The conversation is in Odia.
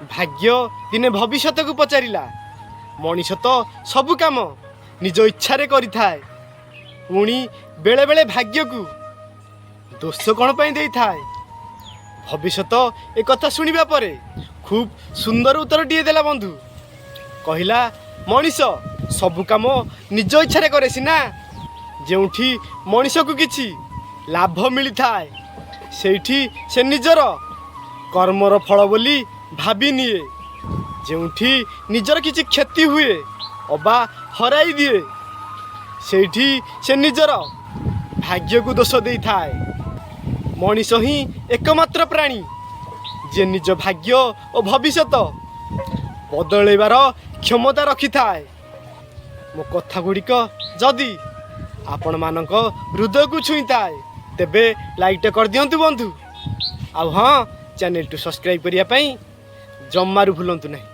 ଭାଗ୍ୟ ଦିନେ ଭବିଷ୍ୟତକୁ ପଚାରିଲା। ମଣିଷ ତ ସବୁ କାମ ନିଜ ଇଚ୍ଛାରେ କରିଥାଏ, ପୁଣି ବେଳେବେଳେ ଭାଗ୍ୟକୁ ଦୋଷ କ'ଣ ପାଇଁ ଦେଇଥାଏ। ଭବିଷ୍ୟତ ଏକଥା ଶୁଣିବା ପରେ ଖୁବ୍ ସୁନ୍ଦର ଉତ୍ତରଟିଏ ଦେଲା ବନ୍ଧୁ। କହିଲା, ମଣିଷ ସବୁ କାମ ନିଜ ଇଚ୍ଛାରେ କରେ ସିନା, ଯେଉଁଠି ମଣିଷକୁ କିଛି ଲାଭ ମିଳିଥାଏ ସେଇଠି ସେ ନିଜର କର୍ମର ଫଳ ବୋଲି ଭାବି ନିଏ। ଯେଉଁଠି ନିଜର କିଛି କ୍ଷତି ହୁଏ ଅବା ହରାଇ ଦିଏ ସେଇଠି ସେ ନିଜର ଭାଗ୍ୟକୁ ଦୋଷ ଦେଇଥାଏ। ମଣିଷ ହିଁ ଏକମାତ୍ର ପ୍ରାଣୀ ଯେ ନିଜ ଭାଗ୍ୟ ଓ ଭବିଷ୍ୟତ ବଦଳାଇବାର କ୍ଷମତା ରଖିଥାଏ। ମୋ କଥା ଗୁଡ଼ିକ ଯଦି ଆପଣମାନଙ୍କ ହୃଦୟକୁ ଛୁଇଁଥାଏ ତେବେ ଲାଇକ୍ଟେ କରିଦିଅନ୍ତୁ ବନ୍ଧୁ। ଆଉ ହଁ, ଚ୍ୟାନେଲକୁ ସବସ୍କ୍ରାଇବ୍ କରିବା ପାଇଁ ଜମାରୁ ଭୁଲନ୍ତୁ ନାହିଁ।